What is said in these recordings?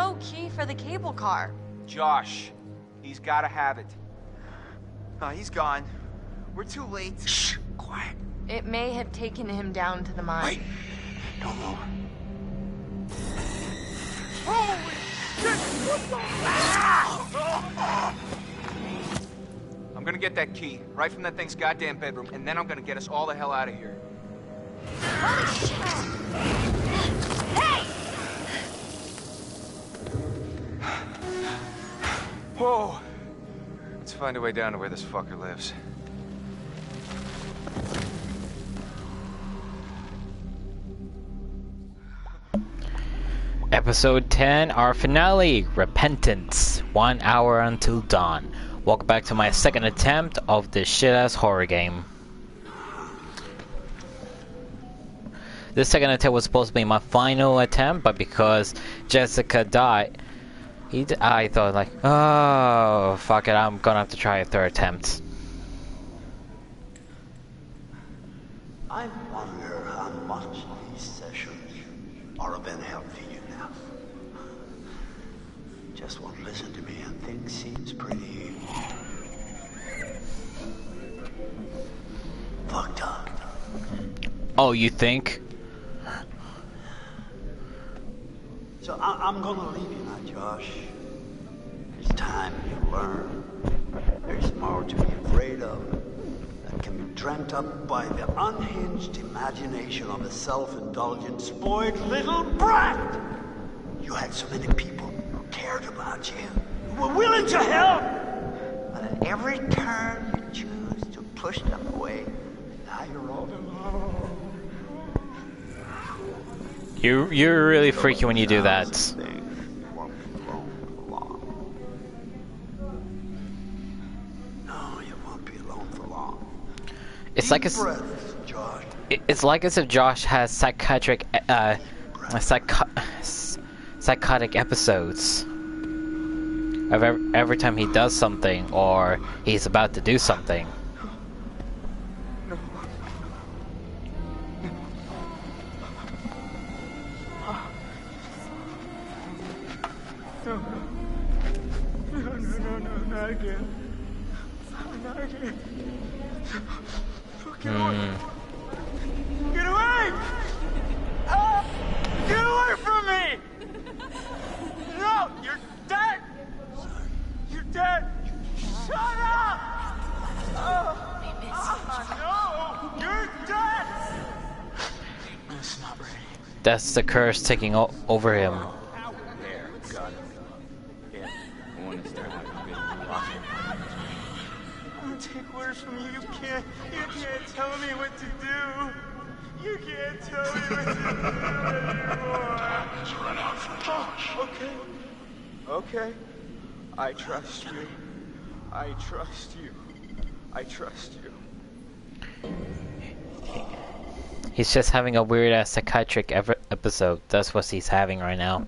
no key for the cable car. Josh, he's gotta have it. He's gone. We're too late. Shh, quiet. It may have taken him down to the mine. Wait, don't move. Holy shit! What the? I'm gonna get that key right from that thing's goddamn bedroom, and then I'm gonna get us all the hell out of here. Holy shit! Hey! Whoa! Let's find a way down to where this fucker lives. Episode 10, our finale, Repentance, 1 hour until dawn. Welcome back to my second attempt of this shit-ass horror game. This second attempt was supposed to be my final attempt, but because Jessica died, I thought like, oh, fuck it, I'm gonna have to try a third attempt. I wonder how much these sessions are of any help to you now. Just won't listen to me and things seems pretty fucked up. Oh, you think? So I'm gonna leave you now, Josh. It's time you learn. There's more to be afraid of that can be dreamt up by the unhinged imagination of a self-indulgent, spoiled little brat. You had so many people who cared about you, who were willing to help. But at every turn you choose to push them away, now you're all alone. You're really freaky when you do that. No, you won't be alone for long. It's like it's like as if Josh has psychotic episodes of every time he does something or he's about to do something. Not again. Not again. Get away! Get away! Get away from me! No, you're dead! You're dead! Shut up! No! You're dead! It's not ready. That's the curse taking over him. There, got it. Yeah, I want to start like a bit. I don't take orders from you. You can't tell me what to do. You can't tell me what to do anymore. Let's run out for Josh. Okay. Okay. I trust you. I trust you. I trust you. He's just having a weird ass psychiatric episode. That's what he's having right now.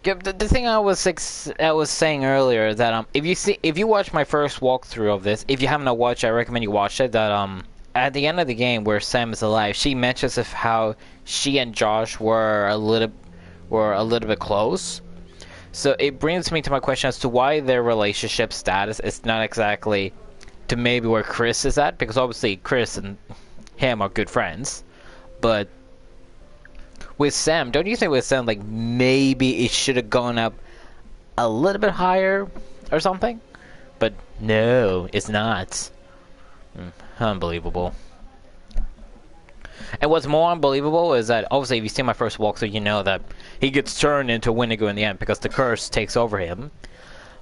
The thing I was saying earlier that if you watch my first walkthrough of this, if you haven't watched, I recommend you watch it. That at the end of the game where Sam is alive, she mentions of how she and Josh were a little bit close. So it brings me to my question as to why their relationship status is not exactly to maybe where Chris is at, because obviously Chris and him are good friends, but with Sam, don't you think with Sam, like, maybe it should have gone up a little bit higher or something? But no, it's not. Unbelievable. And what's more unbelievable is that, obviously, if you see my first walkthrough, you know that he gets turned into Wendigo in the end because the curse takes over him.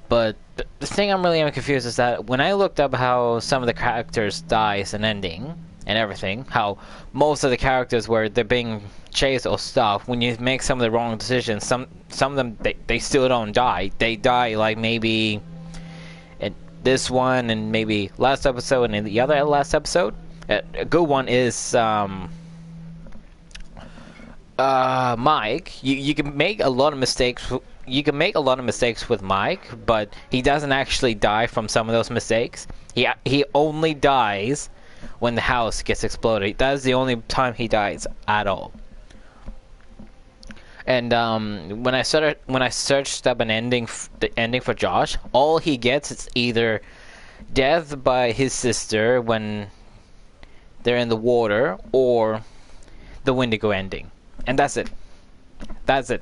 But the thing I'm really confused is that when I looked up how some of the characters dies and ending and everything, how most of the characters where they're being chased or stuff, when you make some of the wrong decisions, some of them they still don't die. They die like maybe in this one and maybe last episode and in the other last episode. A good one is Mike. You can make a lot of mistakes. You can make a lot of mistakes with Mike, but he doesn't actually die from some of those mistakes. He only dies when the house gets exploded. That is the only time he dies at all. And when I searched up an ending, the ending for Josh, all he gets is either death by his sister when they're in the water, or the Wendigo ending, and that's it. That's it.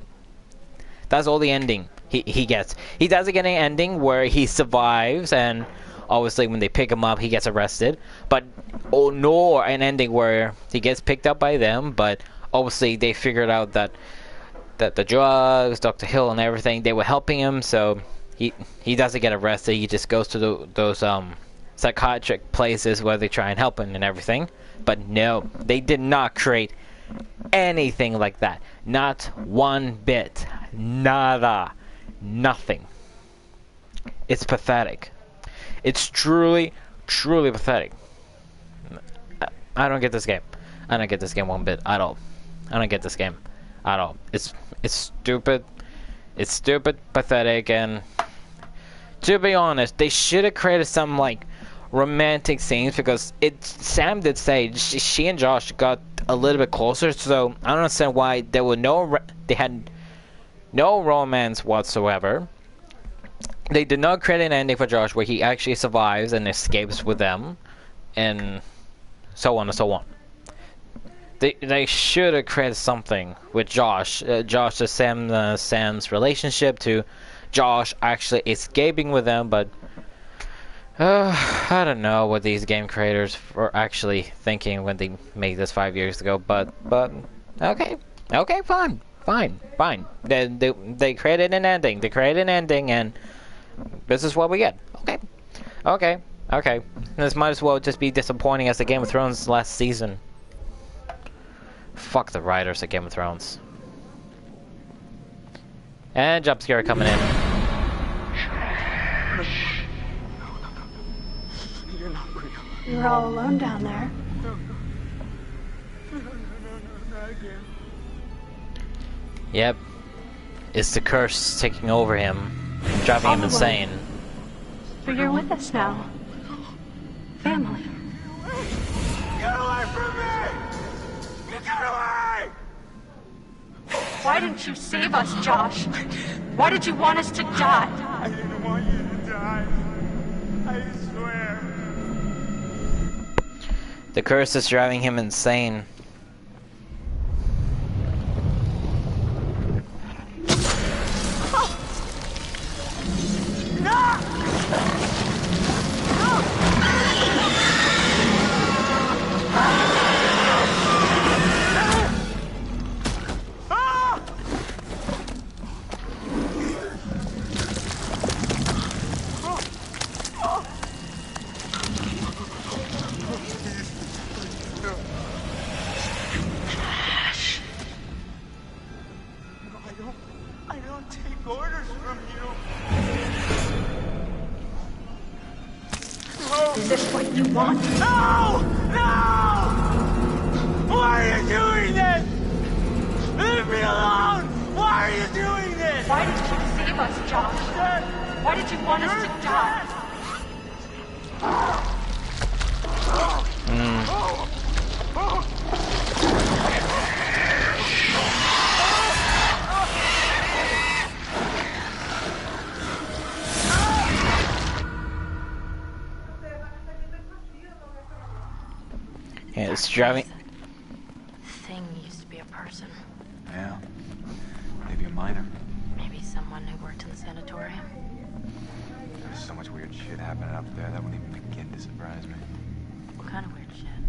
That's all the ending he gets. He doesn't get an ending where he survives, and obviously when they pick him up, he gets arrested. But nor an ending where he gets picked up by them, but obviously they figured out that the drugs, Dr. Hill, and everything, they were helping him, so he doesn't get arrested. He just goes to those psychiatric places where they try and help him and everything. But no, they did not create anything like that. Not one bit. Nada. Nothing. It's pathetic. It's truly, truly pathetic. I don't get this game. I don't get this game one bit at all. I don't get this game at all. It's stupid. It's stupid, pathetic, and to be honest, they should have created some like romantic scenes, because Sam did say she and Josh got a little bit closer, so I don't understand why there were they had no romance whatsoever. They did not create an ending for Josh where he actually survives and escapes with them, and so on and so on. They should have created something with Josh to Sam's relationship, to Josh actually escaping with them, but I don't know what these game creators were actually thinking when they made this 5 years ago, but okay, fine. They created an ending. They created an ending, and this is what we get. Okay. This might as well just be disappointing as the Game of Thrones last season. Fuck the writers of Game of Thrones. And jump scare coming in. You're not real. You were all alone down there. No, not again. Yep. It's the curse taking over him, driving him insane. But you're with us now. Family. Get away from me! Get away! Why didn't you save us, Josh? Why did you want us to die? I didn't want you to die. I swear. The curse is driving him insane. I don't take orders from you. No! Is this what you want? No! No! Why are you doing this? Leave me alone! Why are you doing this? Why did you save us, Josh? Why did you want us to die? Yeah, it's driving. Thing used to be a person. Yeah. Maybe a minor. Maybe someone who worked in the sanatorium. There's so much weird shit happening up there that wouldn't even begin to surprise me. What kind of weird shit?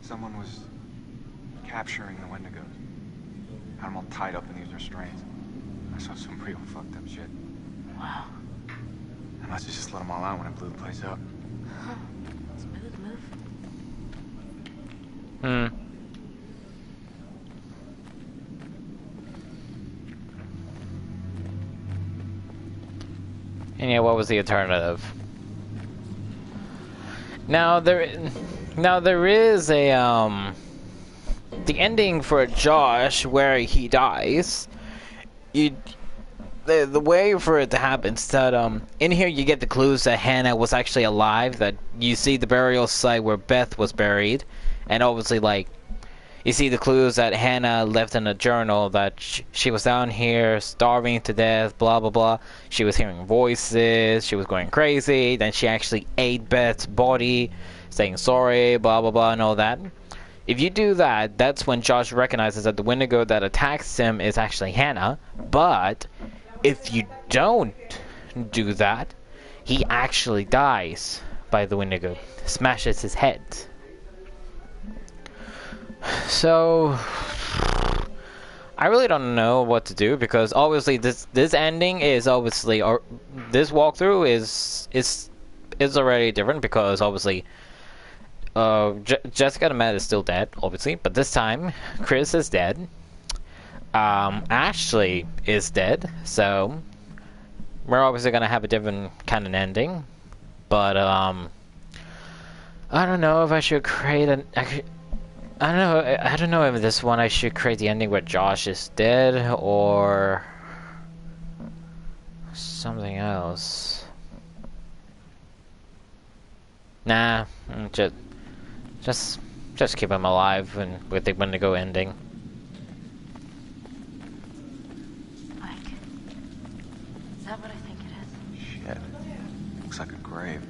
Someone was capturing the Wendigos. Had them all tied up in these restraints. I saw some real fucked up shit. Wow. I must have just let them all out when I blew the place up. Smooth move. And yeah, what was the alternative? Now there is a the ending for Josh where he dies. the way for it to happen is that in here you get the clues that Hannah was actually alive. That you see the burial site where Beth was buried, and obviously like you see the clues that Hannah left in a journal that she was down here starving to death, blah blah blah. She was hearing voices, she was going crazy. Then she actually ate Beth's body, saying sorry, blah blah blah, and all that. If you do that, that's when Josh recognizes that the Wendigo that attacks him is actually Hannah. But if you don't do that, he actually dies by the Wendigo, smashes his head. So I really don't know what to do, because obviously this ending is obviously, or this walkthrough is already different, because obviously Jessica the Matt is still dead, obviously, but this time Chris is dead. Ashley is dead, so we're obviously gonna have a different kind of ending. But I don't know if I should create an. I don't know if this one I should create the ending where Josh is dead or something else. Nah, just keep him alive and with the Wendigo ending. Mike, is that what I think it is? Shit. Looks like a grave.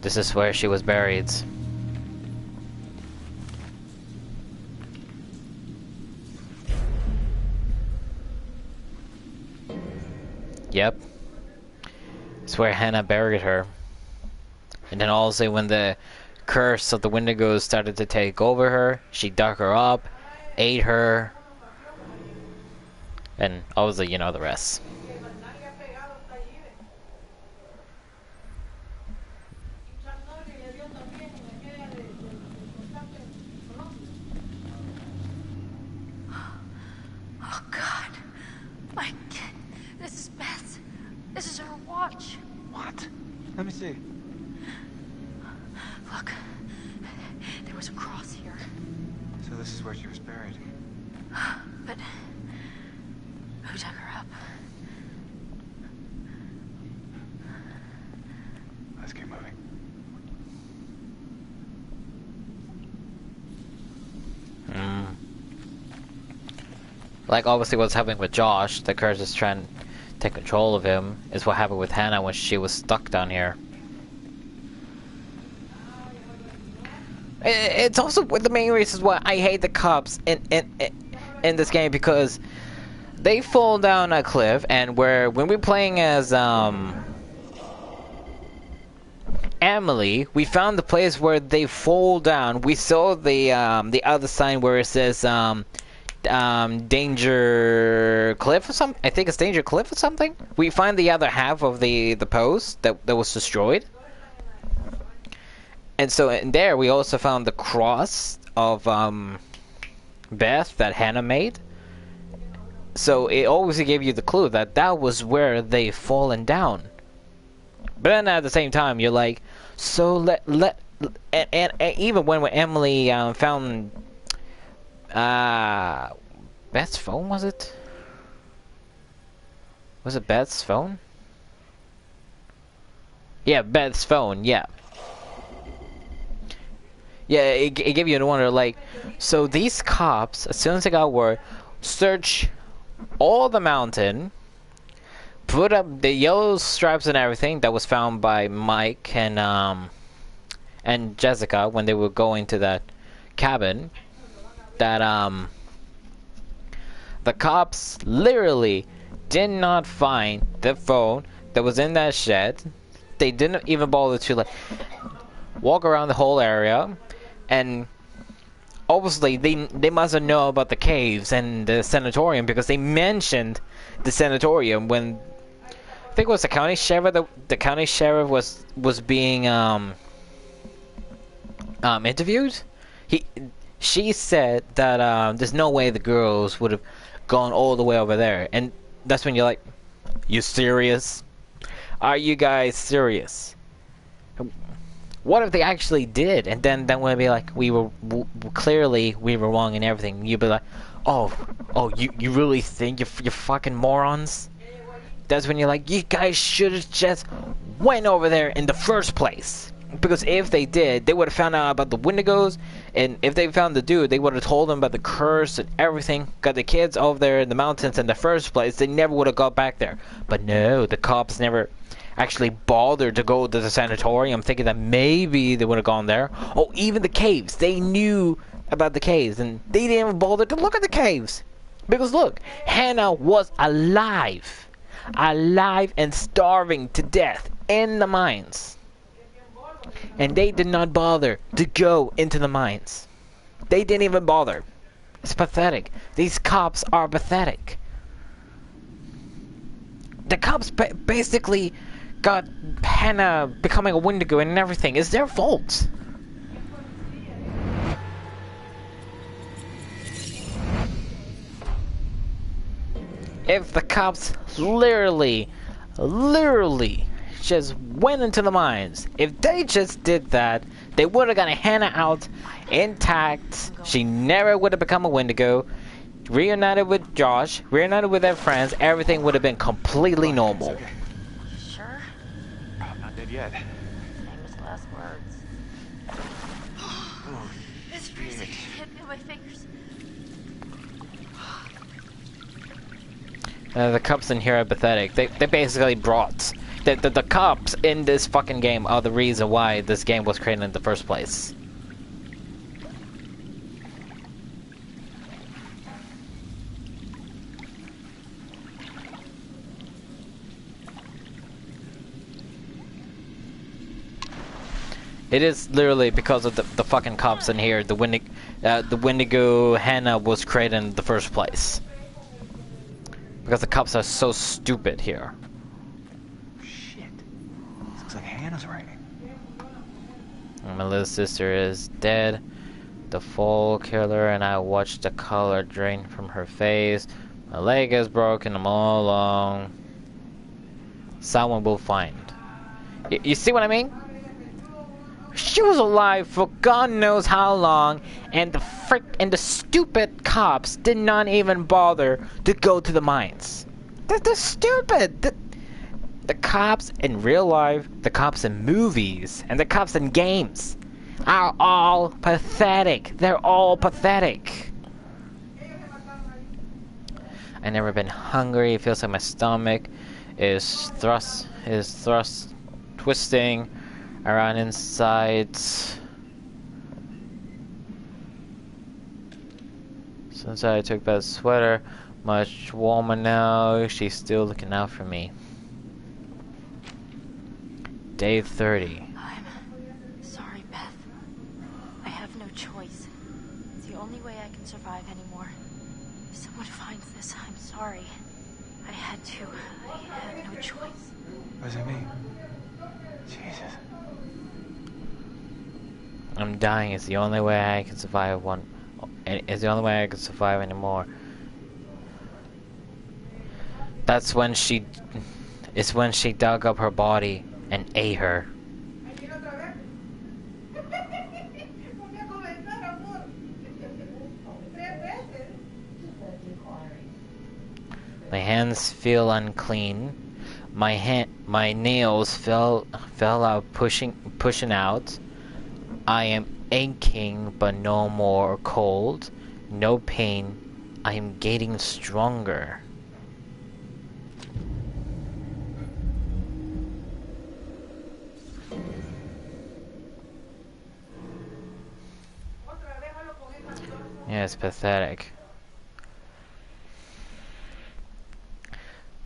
This is where she was buried. Yep. It's where Hannah buried her. And then also when the curse of the Wendigos started to take over her, she dug her up, ate her, and obviously you know the rest. Oh, God. Mike, this is Beth. This is her watch. What? Let me see. Look, there was a cross here. So this is where she was buried. But who dug her up? Let's keep moving. Like obviously what's happening with Josh, the curse is trying to take control of him, is what happened with Hannah when she was stuck down here. It's also one of the main reasons why I hate the cops in this game, because they fall down a cliff, and when we're playing as Emily, we found the place where they fall down. We saw the other sign where it says Danger Cliff or something. I think it's Danger Cliff or something. We find the other half of the post that was destroyed. And so in there we also found the cross of Beth that Hannah made. So it always gave you the clue that that was where they fallen down. But then at the same time you're like, so and even when Emily found Beth's phone, was it? Was it Beth's phone? Yeah, Beth's phone, yeah. Yeah, it gave you a wonder, like, so these cops, as soon as they got word, search all the mountain, put up the yellow stripes and everything that was found by Mike and Jessica when they were going to that cabin, that the cops literally did not find the phone that was in that shed. They didn't even bother to like walk around the whole area. And obviously they must have known about the caves and the sanatorium, because they mentioned the sanatorium when I think it was the county sheriff. The county sheriff was being interviewed. She said that there's no way the girls would have gone all the way over there, and that's when you're like, you serious? Are you guys serious? What if they actually did? And then we'd be like, clearly we were wrong and everything. You'd be like, oh, you really think you're fucking morons? That's when you're like, you guys should have just went over there in the first place. Because if they did, they would have found out about the Wendigos, and if they found the dude, they would have told them about the curse and everything. Got the kids over there in the mountains in the first place. They never would have got back there. But no, the cops never actually bothered to go to the sanatorium, thinking that maybe they would have gone there. Oh, even the caves. They knew about the caves, and they didn't even bother to look at the caves. Because look, Hannah was alive and starving to death in the mines. And they did not bother to go into the mines. They didn't even bother. It's pathetic. These cops are pathetic. The cops basically got Hannah becoming a Wendigo and everything. It's their fault. If the cops literally just went into the mines, if they just did that, they would have gotten Hannah out intact. She never would have become a Wendigo. Reunited with Josh, reunited with their friends, everything would have been completely normal. Okay. Sure? I'm not dead yet. Famous last words. It's freezing. Hit me with my fingers. The cops in here are pathetic. They basically brought... The cops in this fucking game are the reason why this game was created in the first place. It is literally because of the fucking cops in here. The Wendigo Hannah was created in the first place. Because the cops are so stupid here. Shit. This looks like Hannah's writing. My little sister is dead. The fall killer, and I watched the color drain from her face. My leg is broken. I'm all alone. Someone will find. You see what I mean? She was alive for God knows how long, and the stupid cops did not even bother to go to the mines. They're stupid. The cops in real life, the cops in movies, and the cops in games are all pathetic. They're all pathetic. I've never been hungry. It feels like my stomach is twisting around inside. Since I took that sweater, much warmer now. She's still looking out for me. Day 30. I'm sorry, Beth. I have no choice. It's the only way I can survive anymore. If someone finds this, I'm sorry. I had to. I had no choice. What does it mean? Jesus. I'm dying. It's the only way I can survive it's the only way I can survive anymore. It's when she dug up her body and ate her. My hands feel unclean. My nails fell out, pushing out. I am aching, but no more cold. No pain. I am getting stronger. Yeah, it's pathetic.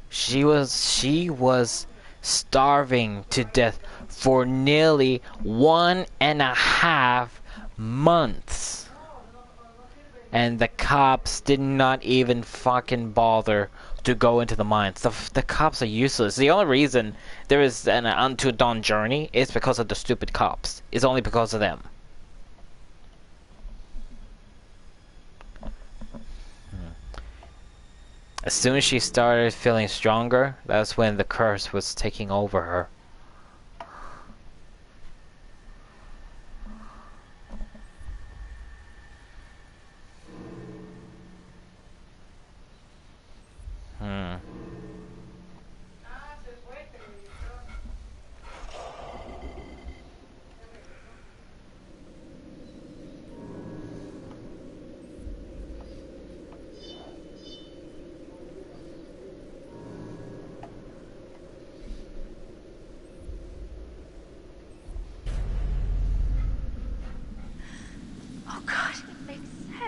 She was starving to death for nearly 1.5 months. And the cops did not even fucking bother to go into the mines. The cops are useless. The only reason there is an Until Dawn journey is because of the stupid cops. It's only because of them. As soon as she started feeling stronger, that's when the curse was taking over her.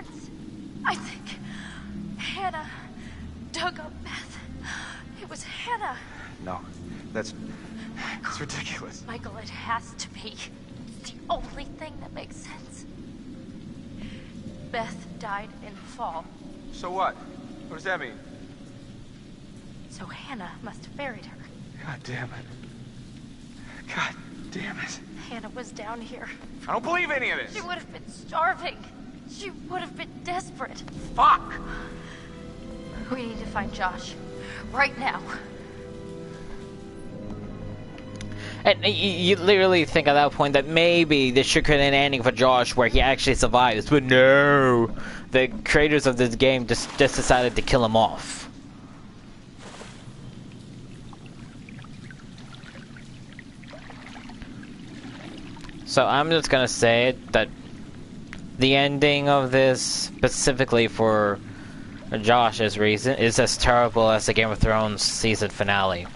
sense. I think Hannah dug up Beth. It was Hannah. No, that's ridiculous. Michael, it has to be. It's the only thing that makes sense. Beth died in the fall, So what? What does that mean? so Hannah must have buried her. God damn it. God damn it. Hannah was down here. I don't believe any of this. She would have been starving. She would have been desperate. Fuck! We need to find Josh. Right now. And you literally think at that point that maybe there should have an ending for Josh where he actually survives, but no! The creators of this game just decided to kill him off. So I'm just gonna say it, that the ending of this, specifically for Josh's reason, is as terrible as the Game of Thrones season finale.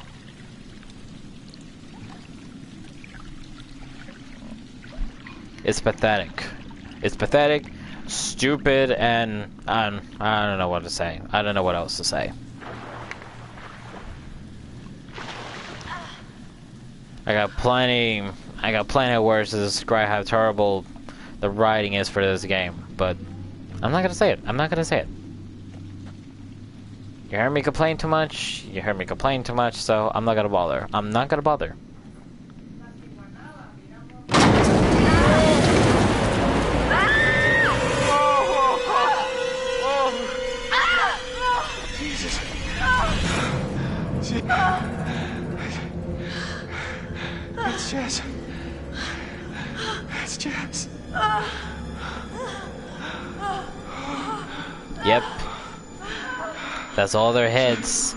It's pathetic. It's pathetic, stupid, and I don't know what to say. I don't know what else to say. I got plenty of words to describe how terrible the writing is for this game, but I'm not gonna say it. I'm not gonna say it. You heard me complain too much. You heard me complain too much, so I'm not gonna bother. I'm not gonna bother. Jesus. It's Jess. It's Jess. Yep. That's all their heads.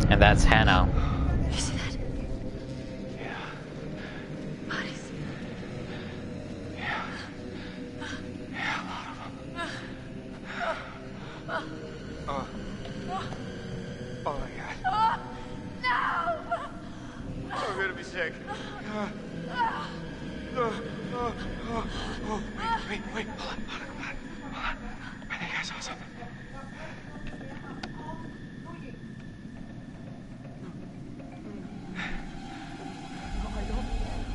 And that's Hannah. You see that? Yeah. Bodies. Yeah. Yeah, a lot of them. Oh my god. No! I'm gonna be sick. Wait, hold on. I think I saw something.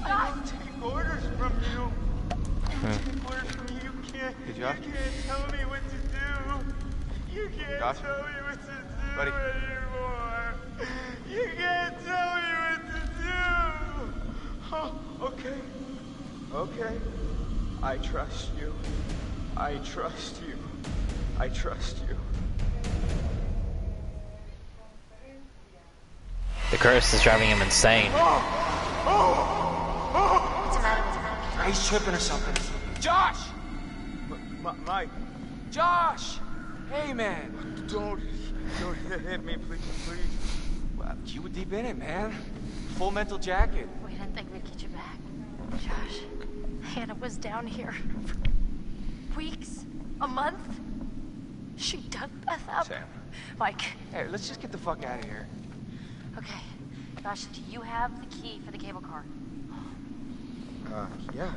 I'm taking orders from you. I'm taking orders from you. Hey, Josh? You can't tell me what to do. You can't Josh? tell me what to do Buddy? anymore. You can't tell me what to do. Oh, okay. Okay. I trust you. I trust you. I trust you. The curse is driving him insane. He's tripping or something. Josh! Mike, Josh! Hey, man. don't hit me, please. Well, you were deep in it, man. Full mental jacket. We didn't think we'd get you back. Josh, Hannah was down here for weeks, a month. She dug Beth up. Sam. Mike, Hey, let's just get the fuck out of here. okay. Josh, do you have the key for the cable car? Yeah.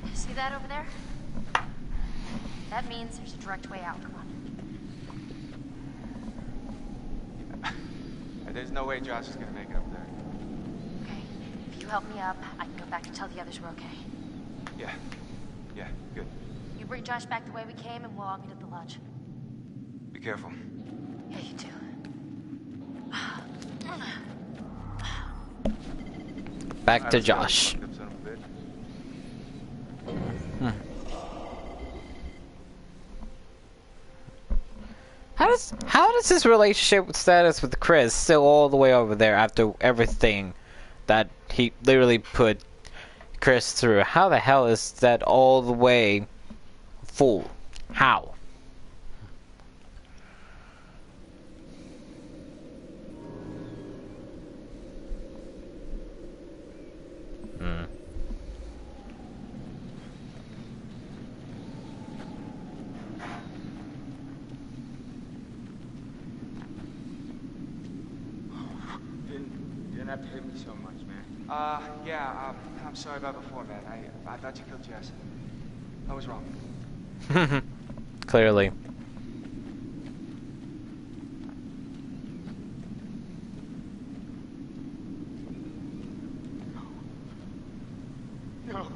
You see that over there? That means there's a direct way out. Come on. There's no way Josh is gonna make it up there. Okay. If you help me up, I can go back and tell the others we're okay. Yeah. Yeah, good. You bring Josh back the way we came, and we'll all meet at the lodge. Be careful. Yeah, you too. Back to Josh. Fucked up son of a bitch. How does his relationship status with Chris still all the way over there after everything that he literally put Chris through? How the hell is that all the way full? How? that paid me so much, man. Yeah, I'm sorry about before, man. I thought you killed Jess. I was wrong. Clearly. No.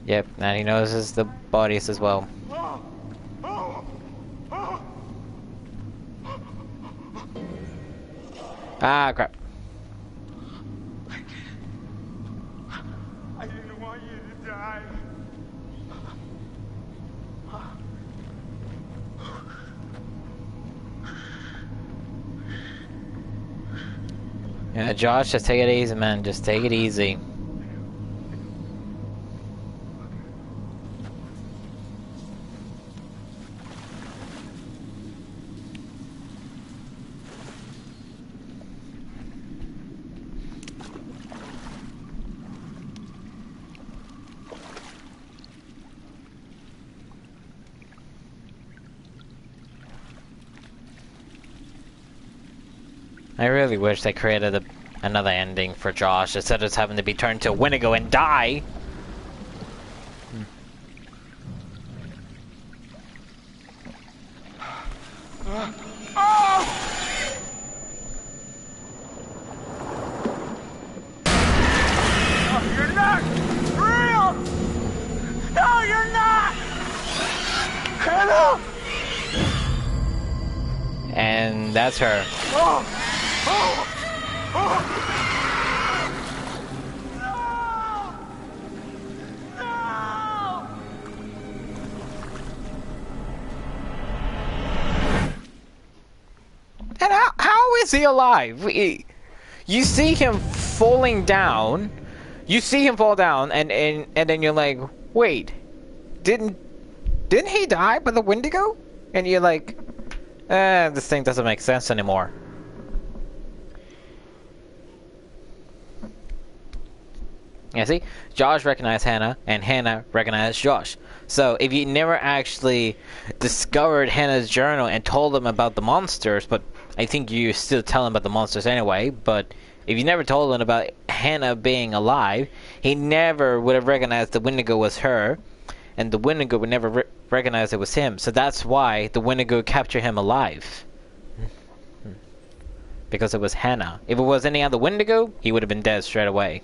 Yep, and he knows the bodies as well. Oh. Oh. Oh. Ah, crap. I didn't want you to die. Yeah, Josh, just take it easy, man. Just take it easy. I really wish they created another ending for Josh instead of just having to be turned to a Wendigo and die. Oh, you're not real! No, you're not! Hannah! And that's her. Oh! Oh! Oh! No! No! And how is he alive? You see him falling down. You see him fall down, and then you're like, wait, didn't he die by the Wendigo? And you're like, this thing doesn't make sense anymore. Yeah, see? Josh recognized Hannah, and Hannah recognized Josh. So, if you never actually discovered Hannah's journal and told him about the monsters, but I think you still tell him about the monsters anyway, but if you never told him about Hannah being alive, he never would have recognized the Wendigo was her, and the Wendigo would never recognize it was him. So that's why the Wendigo captured him alive. Because it was Hannah. If it was any other Wendigo, he would have been dead straight away.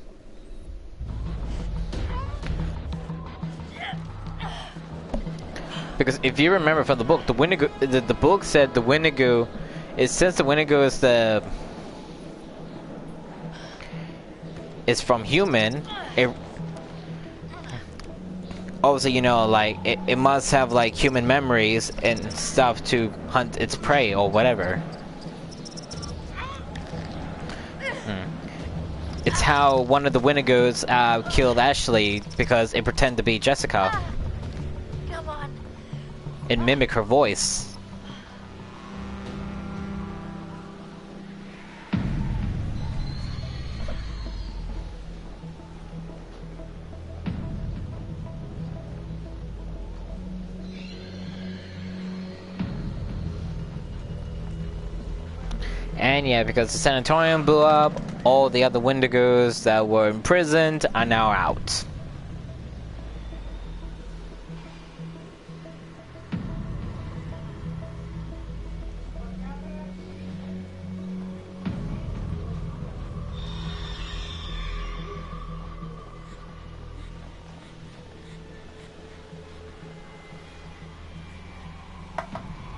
Because if you remember from the book, the Wendigo, the book said the Wendigo, since the Wendigo is from human, obviously, you know, like it must have like human memories and stuff to hunt its prey or whatever. It's how one of the Wendigos killed Ashley because it pretended to be Jessica. Come on. And mimic her voice. And yeah, because the sanatorium blew up, all the other Wendigos that were imprisoned are now out.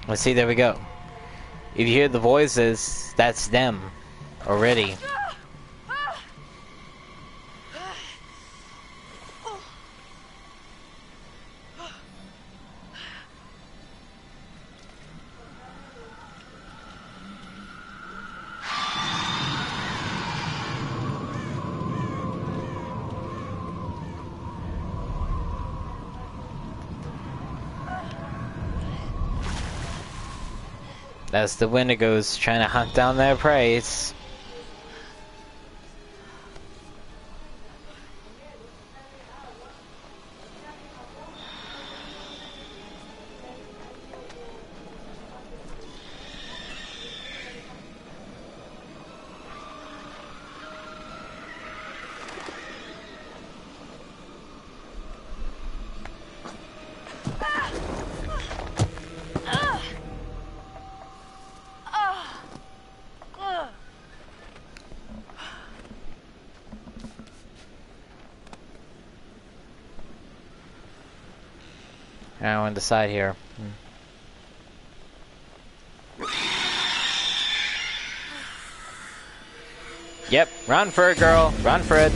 Let's see, there we go. If you hear the voices, that's them already. That's the Wendigos trying to hunt down their prey. Now on the side here. Yep, run for it, girl. Run for it.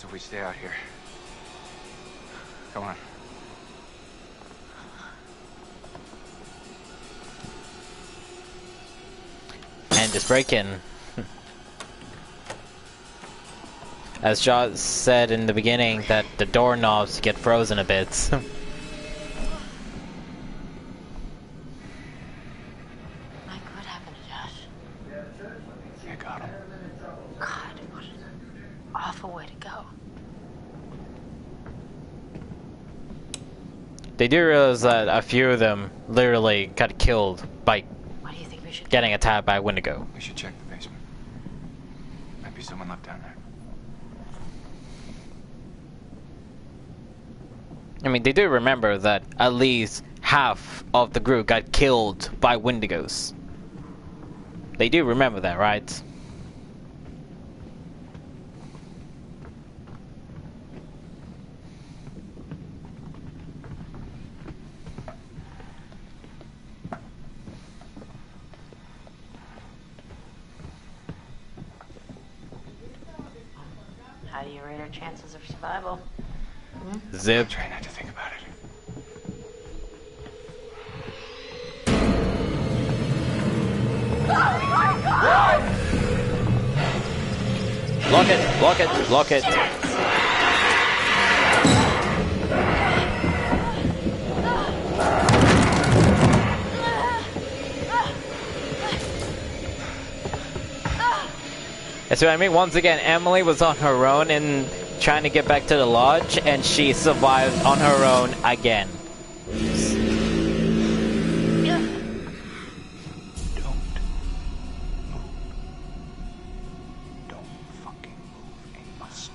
If we stay out here. Come on. And just break in. As Josh said in the beginning, that the doorknobs get frozen a bit. What happened to Josh? I got him. God, what an awful way to go. They do realize that a few of them literally got killed by What do you think we should getting attacked by Wendigo. We should check the basement. Might be someone left down there. I mean, they do remember that at least half of the group got killed by Wendigos. They do remember that, right? How do you rate our chances of survival? Zip. Try not to think about it. Block it, block it, block it. That's what I mean. Once again, Emily was on her own and trying to get back to the lodge, and she survived on her own again. Don't move. Don't fucking move, Amos.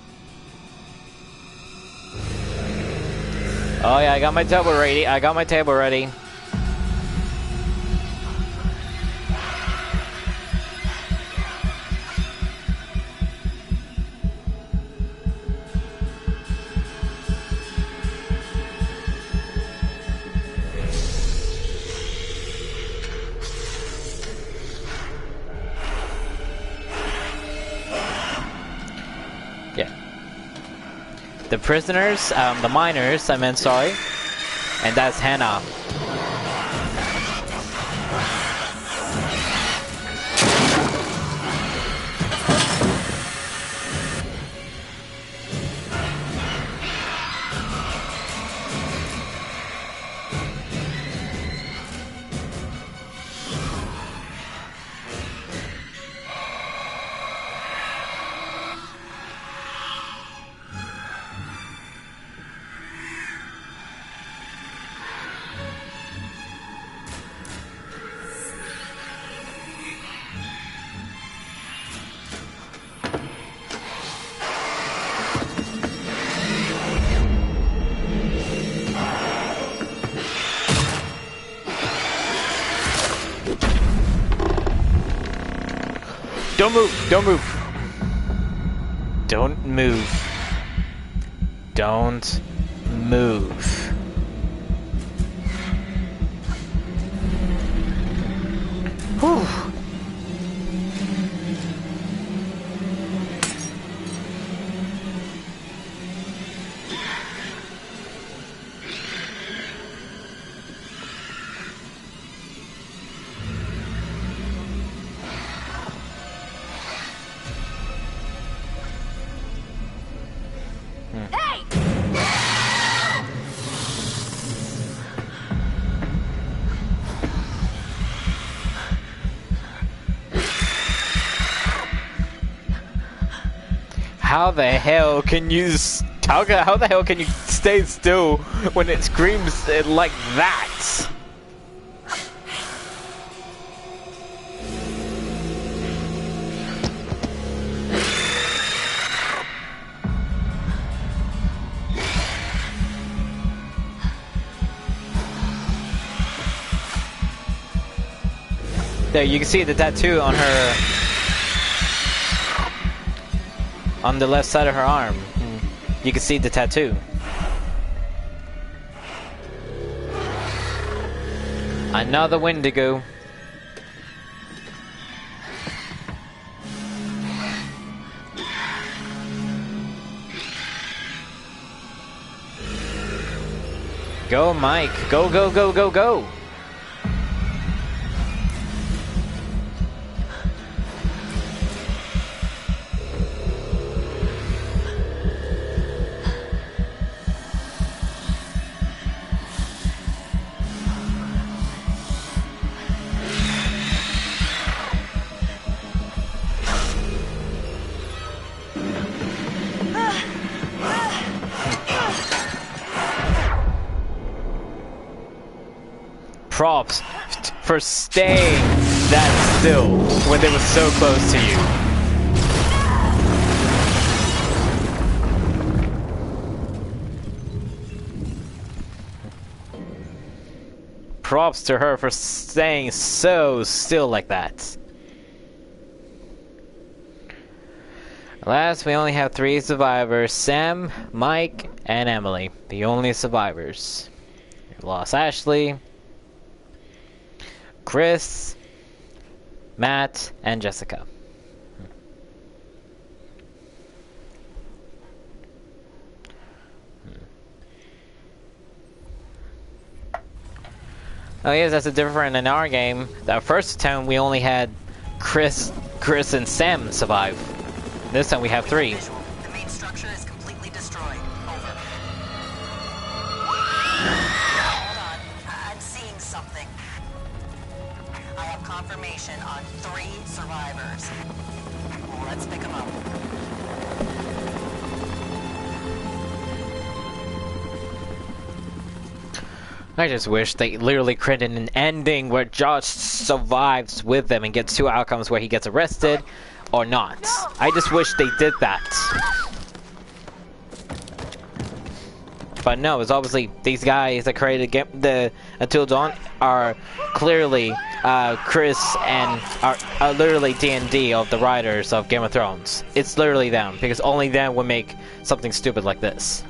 Oh yeah, I got my table ready. I got my table ready. The prisoners, the miners, I meant, sorry. And that's Hannah. Don't move! Don't move! Don't move. Don't move. Whew. How the hell can you... How the hell can you stay still when it screams like that? There, you can see the tattoo on her... on the left side of her arm. You can see the tattoo. Another Wendigo. Go, Mike. Go, go, go, go, go. Props for staying that still when they were so close to you. Props to her for staying so still like that. Last, we only have 3 survivors: Sam, Mike, and Emily. The only survivors. We lost Ashley, Chris, Matt, and Jessica. Oh yes, that's a different in our game. That first attempt we only had Chris, and Sam survive. This time we have 3. The main structure is completely destroyed. Over. Hold on. I'm seeing something. I have confirmation on 3 survivors. Let's pick them up. I just wish they literally created an ending where Josh survives with them and gets 2 outcomes where he gets arrested or not. I just wish they did that. But no, it's obviously these guys that created the Until Dawn are clearly Chris and are literally D&D of the writers of Game of Thrones. It's literally them, because only them would make something stupid like this.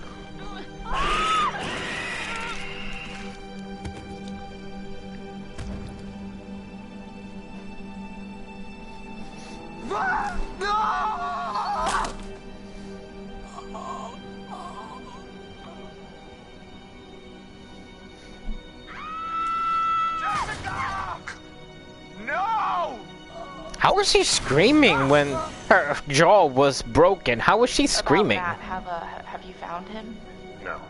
How was she screaming when her jaw was broken? How was she screaming? Matt, have you found him? No,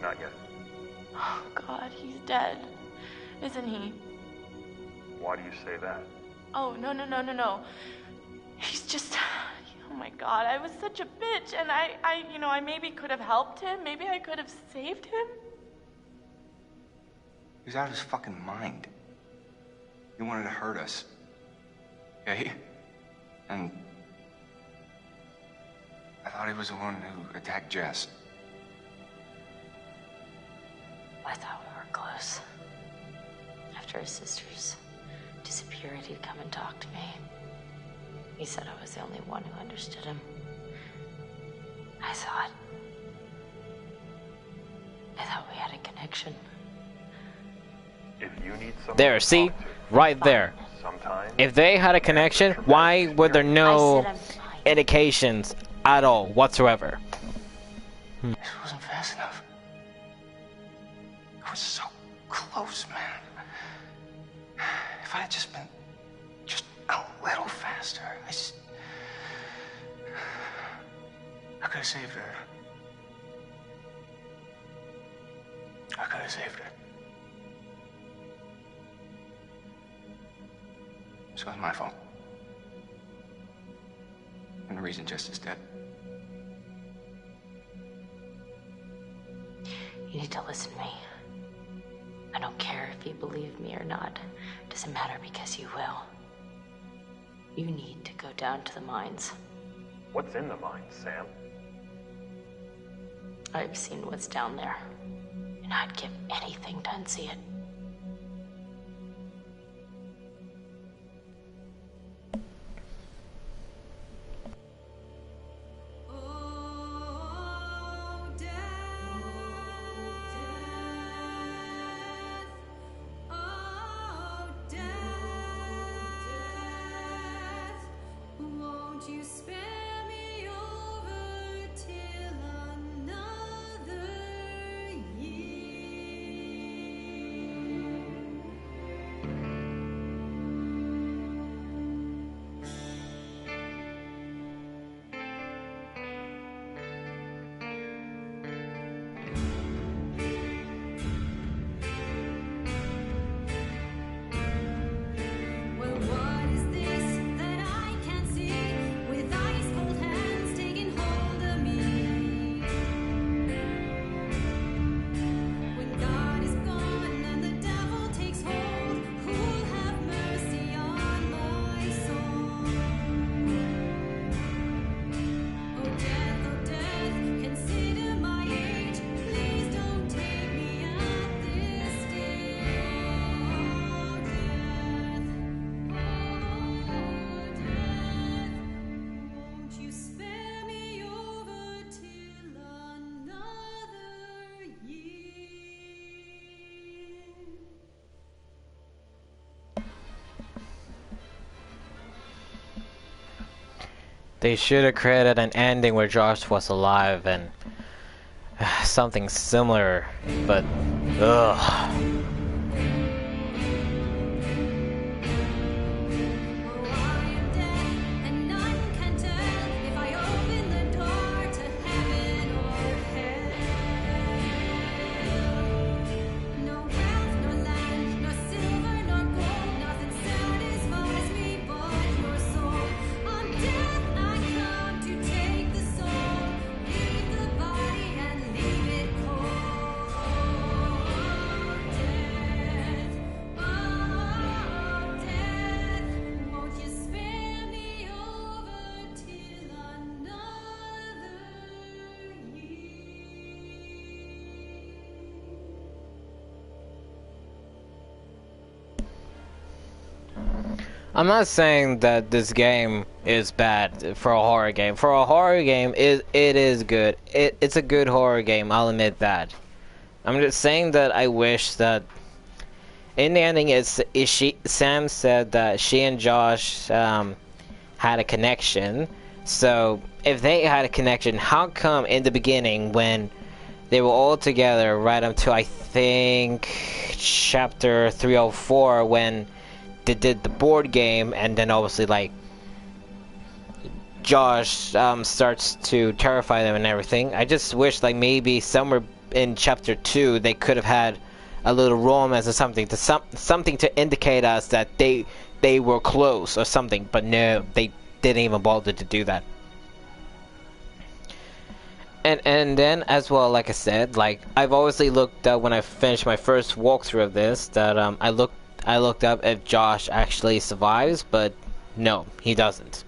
not yet. Oh God, he's dead, isn't he? Why do you say that? Oh no. He's just. Oh my God, I was such a bitch, and I maybe could have helped him. Maybe I could have saved him. He was out of his fucking mind. He wanted to hurt us. Okay? And I thought he was the one who attacked Jess. I thought we were close. After his sisters disappeared, he'd come and talk to me. He said I was the only one who understood him. I thought we had a connection. If you need someone There, to see? talk to Right there. sometime, If they had a connection, why were there no I said I'm fine. indications at all whatsoever? This wasn't fast enough. I was so close, man. If I had just been just a little faster, I could have saved her. I could have saved her. So it's my fault. And the reason Jess is dead. You need to listen to me. I don't care if you believe me or not. It doesn't matter because you will. You need to go down to the mines. What's in the mines, Sam? I've seen what's down there, and I'd give anything to unsee it. You spare me over till another Well, what is this that I can't see with ice cold hands taking hold of me? When God is gone and the devil takes hold, who'll have mercy on my soul? Oh death, consider my age. Please don't take me at this stage. Won't you spare me over till another year? They should have created an ending where Josh was alive and something similar, but ugh. Oh, I am dead, and none can tell if I open the door to heaven or hell. No wealth, nor land, nor silver, nor gold, nothing satisfies me but your soul. On death I come to take the soul, leave the body and leave it cold. Death, won't you spare me over till another year? I'm not saying that this game is bad for a horror game. For a horror game, it is good. It's a good horror game, I'll admit that. I'm just saying that I wish that in the ending, Sam said that she and Josh had a connection. So if they had a connection, how come in the beginning when they were all together right up to I think chapter 304 when they did the board game, and then obviously like Josh starts to terrify them and everything. I just wish like maybe somewhere in chapter 2 they could have had a little romance or something to indicate us that they were close or something, but no, they didn't even bother to do that. And then as well, like I said, like I've obviously looked up when I finished my first walkthrough of this that I looked up if Josh actually survives, but no, he doesn't.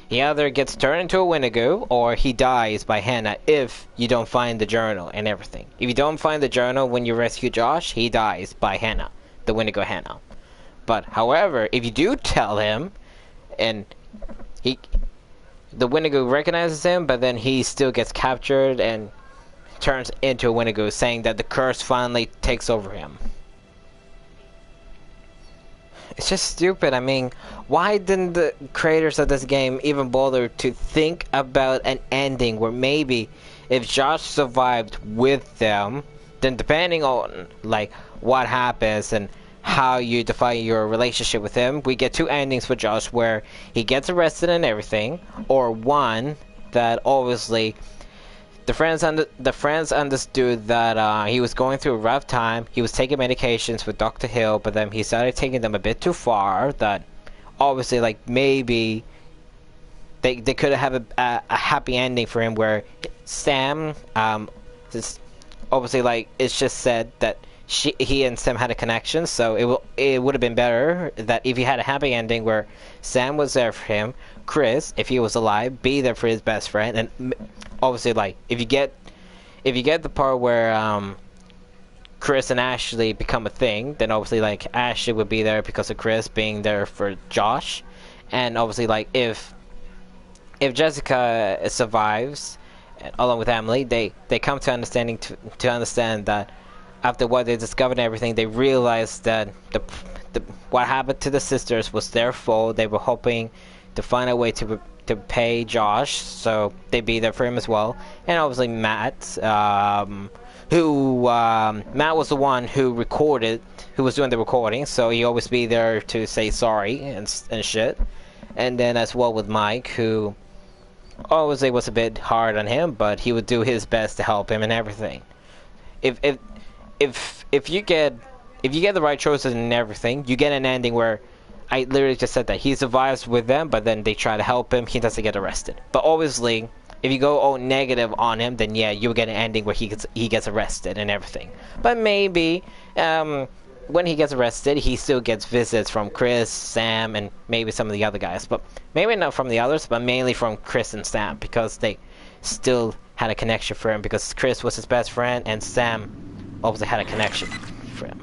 He either gets turned into a Wendigo or he dies by Hannah if you don't find the journal and everything. If you don't find the journal when you rescue Josh, he dies by Hannah, the Wendigo Hannah. But however, if you do tell him and the Wendigo recognizes him, but then he still gets captured and turns into a Wendigo, saying that the curse finally takes over him. It's just stupid. I mean, why didn't the creators of this game even bother to think about an ending where maybe if Josh survived with them, then depending on like what happens and how you define your relationship with him, we get two endings for Josh where he gets arrested and everything, or one that obviously the friends understood that he was going through a rough time. He was taking medications with Dr. Hill, but then he started taking them a bit too far. That obviously, like maybe they could have a happy ending for him, where Sam, obviously, like, it's just said that he and Sam had a connection, so it would have been better that if he had a happy ending where Sam was there for him, Chris, if he was alive, be there for his best friend, and obviously, like, if you get the part where Chris and Ashley become a thing, then obviously, like, Ashley would be there because of Chris being there for Josh, and obviously, like, if Jessica survives along with Emily, they come to understand that after what they discovered and everything, they realized that what happened to the sisters was their fault. They were hoping to find a way to pay Josh, so they'd be there for him as well. And obviously Matt, Matt was the one who was doing the recording, so he always be there to say sorry and shit. And then as well with Mike, who obviously was a bit hard on him, but he would do his best to help him and everything. If you get the right choices and everything, you get an ending where I literally just said that he survives with them, but then they try to help him, he doesn't get arrested. But obviously, if you go all negative on him, then yeah, you'll get an ending where he gets arrested and everything. But maybe when he gets arrested, he still gets visits from Chris, Sam, and maybe some of the other guys. But maybe not from the others, but mainly from Chris and Sam, because they still had a connection for him, because Chris was his best friend, and Sam obviously had a connection for him.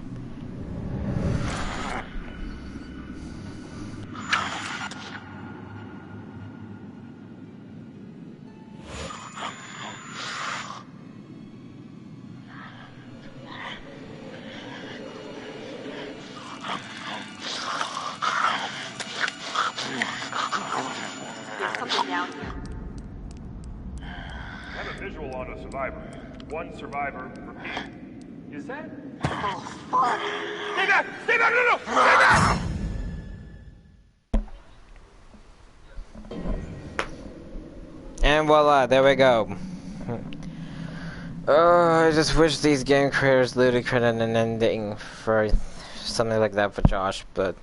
There's something down here. I have a visual on a survivor. One survivor repeat. Is that? Oh, fuck. Stay back! Stay back! No! Stay back! And voila, there we go. Oh, I just wish these game creators literally created an ending for something like that for Josh, but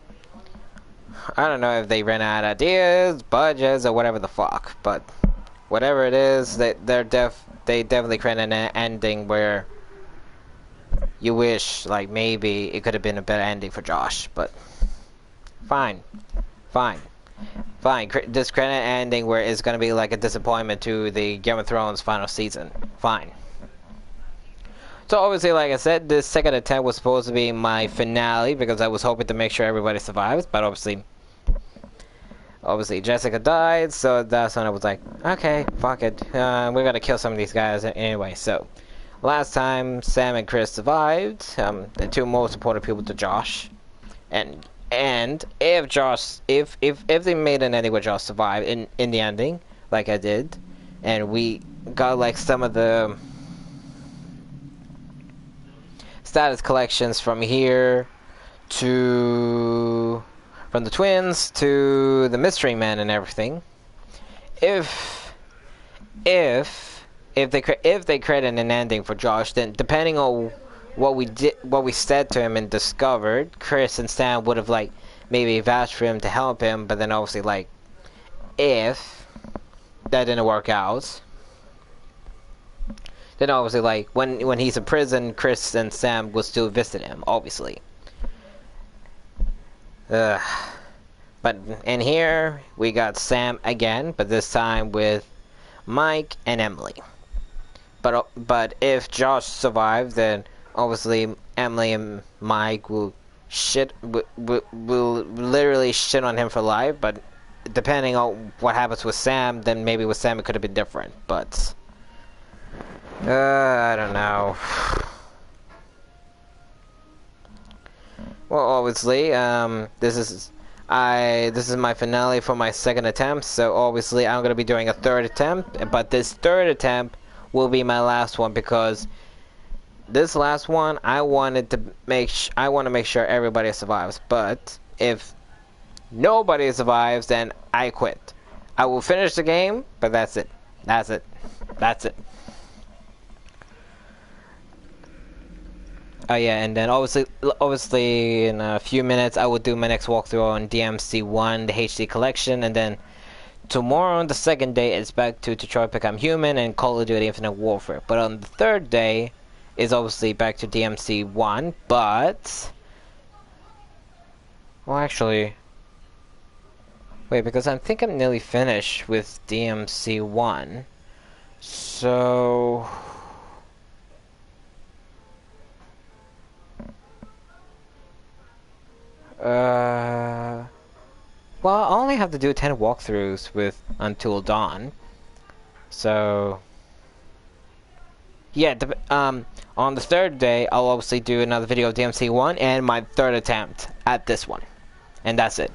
I don't know if they ran out of ideas, budgets, or whatever the fuck. But whatever it is, they definitely created an ending where you wish, like, maybe it could have been a better ending for Josh, but fine. Just create an ending where it's gonna be like a disappointment to the Game of Thrones final season. Fine. So obviously, like I said, this second attempt was supposed to be my finale because I was hoping to make sure everybody survives, but obviously Jessica died, so that's when I was like, okay, fuck it, we're gonna kill some of these guys anyway. So last time Sam and Chris survived, the two most important people to Josh, and if they made an ending where Josh survived in the ending, like I did, and we got like some of the status collections from here to from the twins to the mystery man and everything, if they created an ending for Josh, then depending on what we said to him and discovered, Chris and Sam would have like maybe vouched for him to help him, but then obviously, like, if that didn't work out, then obviously, like, when he's in prison, Chris and Sam will still visit him, obviously. But in here we got Sam again, but this time with Mike and Emily. But if Josh survived, then obviously Emily and Mike will literally shit on him for life. But depending on what happens with Sam, then maybe with Sam it could have been different. But I don't know. Well, obviously, this is my finale for my second attempt. So obviously, I'm gonna be doing a third attempt. But this third attempt will be my last one, because this last one I want to make sure everybody survives. But if nobody survives, then I quit. I will finish the game, but that's it. That's it. Oh yeah, and then obviously in a few minutes I will do my next walkthrough on DMC1, the HD collection, and then tomorrow on the second day it's back to Detroit Become Human and Call of Duty Infinite Warfare. But on the third day is obviously back to DMC 1, but... Well, actually... Wait, because I think I'm nearly finished with DMC 1. So... Well, I only have to do 10 walkthroughs with Until Dawn. So... Yeah, on the third day, I'll obviously do another video of DMC 1 and my third attempt at this one. And that's it.